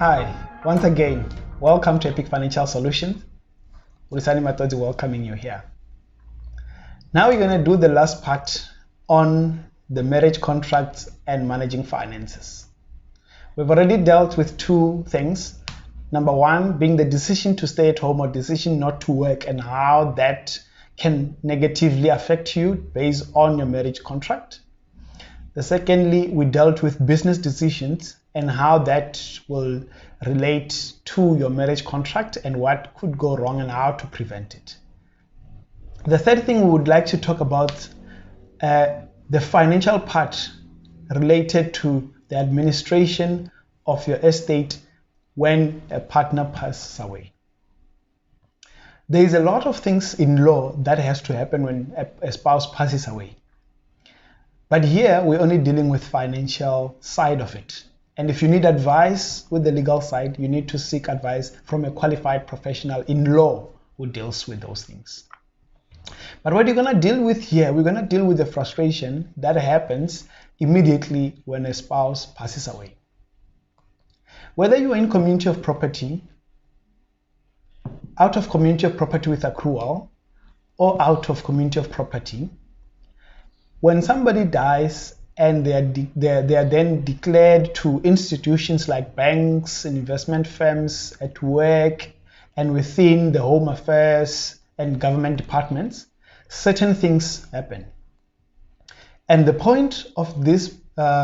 Hi, once again, welcome to Epic Financial Solutions. Ulisani Matodzi welcoming you here. Now we're going to do the last part on the marriage contracts and managing finances. We've already dealt with two things. Number one being the decision to stay at home or decision not to work and how that can negatively affect you based on your marriage contract. Secondly, we dealt with business decisions and how that will relate to your marriage contract and what could go wrong and how to prevent it. The third thing we would like to talk about the financial part related to the administration of your estate when a partner passes away. There is a lot of things in law that has to happen when a spouse passes away. But here we're only dealing with financial side of it. And if you need advice with the legal side, you need to seek advice from a qualified professional in law who deals with those things. But what you're going to deal with here, we're going to deal with the frustration that happens immediately when a spouse passes away. Whether you are in community of property, out of community of property with accrual, or out of community of property, when somebody dies and they are then declared to institutions like banks and investment firms, at work and within the home affairs and government departments, certain things happen. And the point of this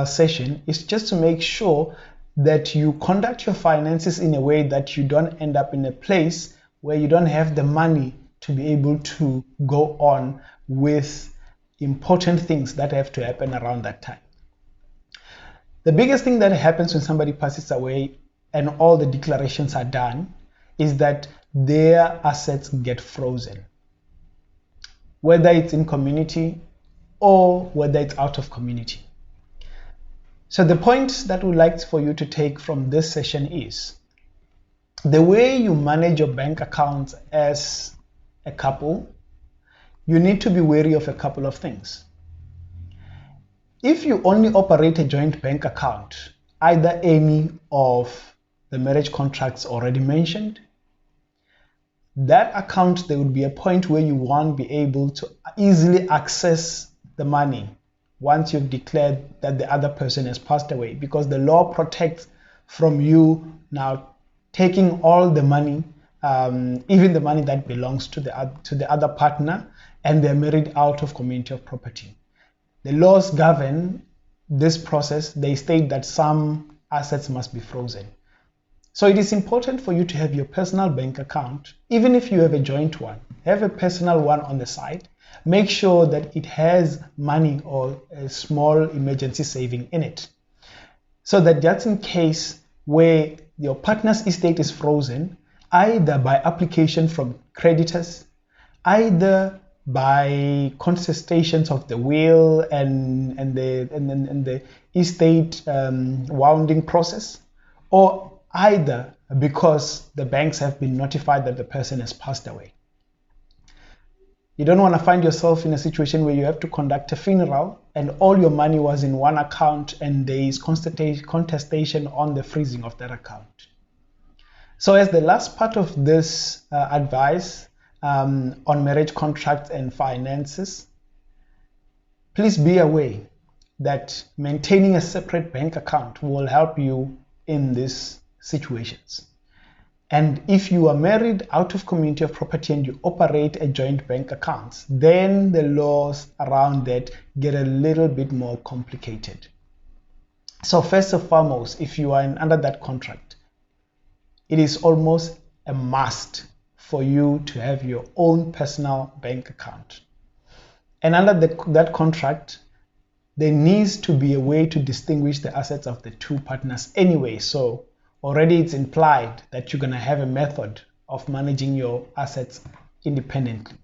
session is just to make sure that you conduct your finances in a way that you don't end up in a place where you don't have the money to be able to go on with important things that have to happen around that time. The biggest thing that happens when somebody passes away and all the declarations are done is that their assets get frozen, whether it's in community or whether it's out of community. So the point that we'd like for you to take from this session is the way you manage your bank accounts as a couple. You need to be wary of a couple of things. If you only operate a joint bank account, either any of the marriage contracts already mentioned, that account, there would be a point where you won't be able to easily access the money once you've declared that the other person has passed away, because the law protects from you now taking all the money, even the money that belongs to the other partner, and they're married out of community of property. The laws govern this process. They state that some assets must be frozen. So it is important for you to have your personal bank account, even if you have a joint one, have a personal one on the side. Make sure that it has money or a small emergency saving in it, so that just in case where your partner's estate is frozen, either by application from creditors, either by contestations of the will and the estate wounding process, or either because the banks have been notified that the person has passed away. You don't want to find yourself in a situation where you have to conduct a funeral and all your money was in one account and there is contestation on the freezing of that account. So as the last part of this advice on marriage contracts and finances, please be aware that maintaining a separate bank account will help you in these situations. And if you are married out of community of property and you operate a joint bank account, then the laws around that get a little bit more complicated. So first and foremost, if you are under that contract, it is almost a must for you to have your own personal bank account. And under that contract, there needs to be a way to distinguish the assets of the two partners anyway. So already it's implied that you're going to have a method of managing your assets independently.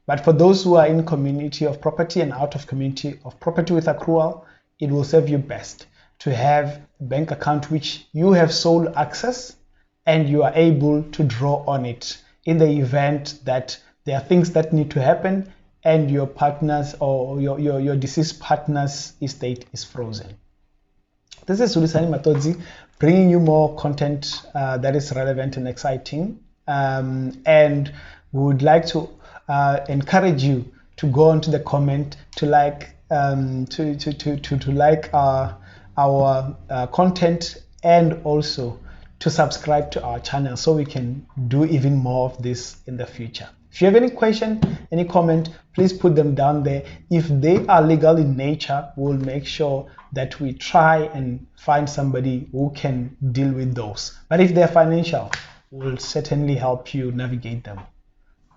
But for those who are in community of property and out of community of property with accrual, it will serve you best to have a bank account which you have sole access and you are able to draw on it in the event that there are things that need to happen and your partner's or your deceased partner's estate is frozen. This is Zulisani Matodzi bringing you more content that is relevant and exciting. And we would like to encourage you to go onto the comment, to like to like our content, and also to subscribe to our channel so we can do even more of this in the future. If you have any question, any comment, please put them down there. If they are legal in nature, we'll make sure that we try and find somebody who can deal with those. But if they're financial, we'll certainly help you navigate them.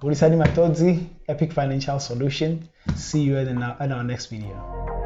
Zulisani Matodzi, Epic Financial Solution. See you in our next video.